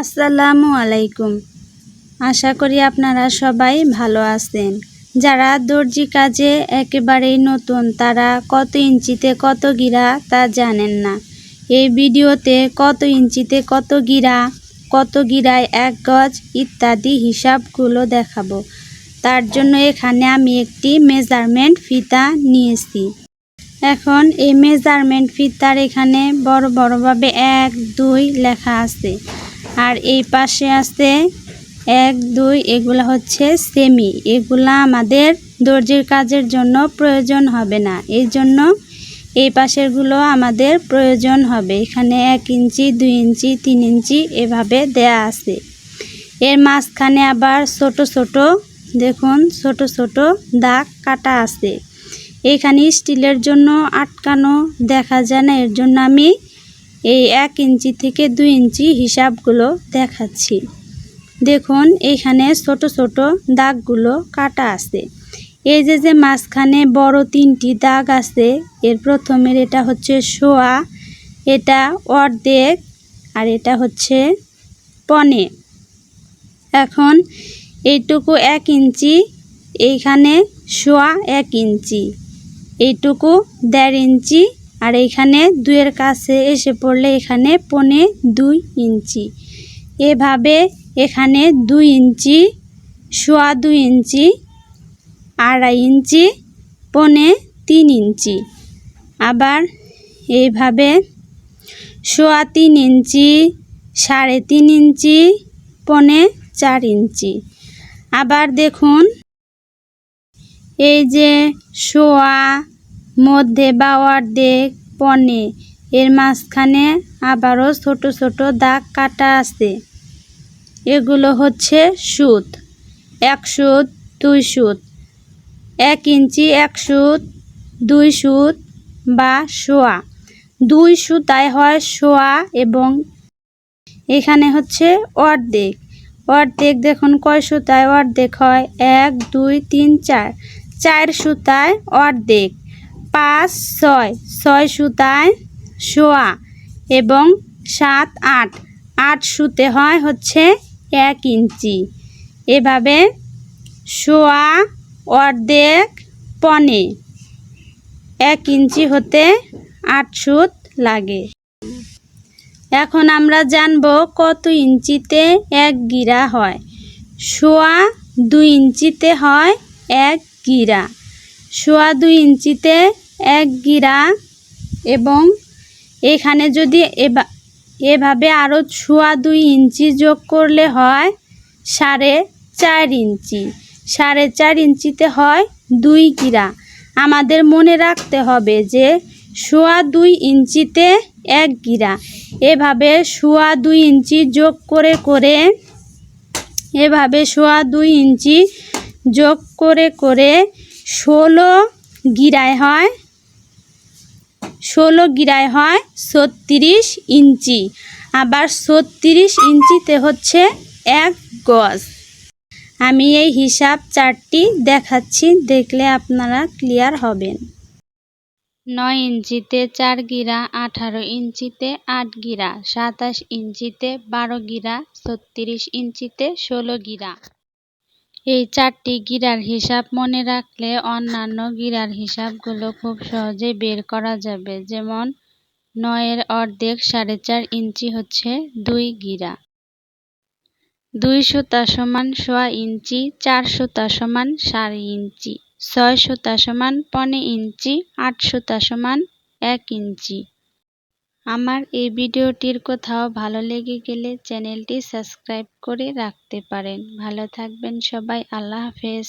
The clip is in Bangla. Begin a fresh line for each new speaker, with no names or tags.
আসসালামু আলাইকুম। আশা করি আপনারা সবাই ভালো আছেন। যারা দর্জি কাজে একেবারেই নতুন তারা কত ইঞ্চিতে কত গিরা তা জানেন না। এই ভিডিওতে কত ইঞ্চিতে কত গিরায় 1 গজ ইত্যাদি হিসাবগুলো দেখাবো। তার জন্য এখানে আমি একটি মেজারমেন্ট ফিতা নিয়েছি। এখন এই মেজারমেন্ট ফিতার এখানে বড়ভাবে 1 2 লেখা আছে। আর এই পাশে আছে 1 2, এগুলা হচ্ছে সেমি। এগুলা আমাদের দর্জির কাজের জন্য প্রয়োজন হবে না, এই জন্য এই পাশেরগুলো আমাদের প্রয়োজন হবে। এখানে 1 ইঞ্চি 2 ইঞ্চি 3 ইঞ্চি এভাবে দেয়া আছে। এর মাঝখানে আবার দেখুন ছোট ছোট দাগ কাটা আছে। এখানে স্টিলের জন্য আটকানো দেখা যায় না, এর জন্য আমি এই 1 ইঞ্চি থেকে 2 ইঞ্চি হিসাবগুলো দেখাচ্ছি। দেখুন এখানে ছোট ছোট দাগগুলো কাটা আছে। এই যে মাঝখানে বড় 3টি দাগ আছে, এর প্রথমের এটা হচ্ছে সোয়া, এটা অর্ধেক, আর এটা হচ্ছে পনে। এখন এইটুকু 1 ইঞ্চি, এইখানে সোয়া 1 ইঞ্চি, এইটুকু 1.5 ইঞ্চি, আর এইখানে 2 এর কাছে এসে পড়লে এখানে পনে 2 ইঞ্চি। এভাবে এখানে 2 ইঞ্চি, সোয়া 2 ইঞ্চি, 2.5 ইঞ্চি, পনে 3 ইঞ্চি। আবার এইভাবে সোয়া 3 ইঞ্চি, 3.5 ইঞ্চি, পনে 4 ইঞ্চি। আবার দেখুন এই যে সোয়া, মধ্যে বা অর্ধেক, পনে, এর মাঝখানে আবারও ছোট ছোট দাগ কাটা আছে। এগুলো হচ্ছে সুত, 1 সুত 2 সুত, 1 ইঞ্চি 1 সুত, 2 সুত বা সোয়া। 2 সুতায় হয় সোয়া, এবং এখানে হচ্ছে অর্ধেক। দেখুন কয় সুতায় অর্ধেক হয়, 1 2 3 4, 4 সুতায় অর্ধেক, 5 6, 6 সুতায় সোয়া, এবং 7 8, 8 সুতে হয় হচ্ছে 1 ইঞ্চি। এভাবে সোয়া, অর্ধেক, পনে, 1 ইঞ্চি হতে 8 সুত লাগে। এখন আমরা জানব কত ইঞ্চিতে 1 গিরা হয়। সোয়া 2 ইঞ্চিতে হয় 1 গিরা, সোয়া 2 ইঞ্চিতে 1 গিরা, এবং এখানে যদি এভাবে আরও সোয়া 2 ইঞ্চি যোগ করলে হয় 4.5 ইঞ্চি, 4.5 ইঞ্চিতে হয় 2 গিরা। আমাদের মনে রাখতে হবে যে সোয়া 2 ইঞ্চিতে 1 গিরা। এভাবে সোয়া 2 ইঞ্চি যোগ করে সোয়া 2 ইঞ্চি যোগ করে 16 গিরায় হয় 36 ইঞ্চি। আবার 36 ইঞ্চিতে হচ্ছে 1 গজ। আমি এই হিসাব চারটি দেখাচ্ছি, দেখলে আপনারা ক্লিয়ার হবেন। 9 ইঞ্চিতে 4 গিরা, 18 ইঞ্চিতে 8 গিরা, 27 ইঞ্চিতে 12 গিরা, 36 ইঞ্চিতে 16 গিরা। এই 4টি গিরার হিসাব মনে রাখলে অন্যান্য গিরার হিসাবগুলো খুব সহজে বের করা যাবে। যেমন 9 এর অর্ধেক 4.5 ইঞ্চি হচ্ছে 2 গিরা, 2 সুতা সমান সোয়া ইঞ্চি, 4 সুতা সমান 4.5 ইঞ্চি, 6 সুতা সমান পনে ইঞ্চি, 8 সুতা সমান 1 ইঞ্চি। আমার এই ভিডিওটির কোথাও ভালো লেগে গেলে চ্যানেলটি সাবস্ক্রাইব করে রাখতে পারেন। ভালো থাকবেন সবাই, আল্লাহ হাফেজ।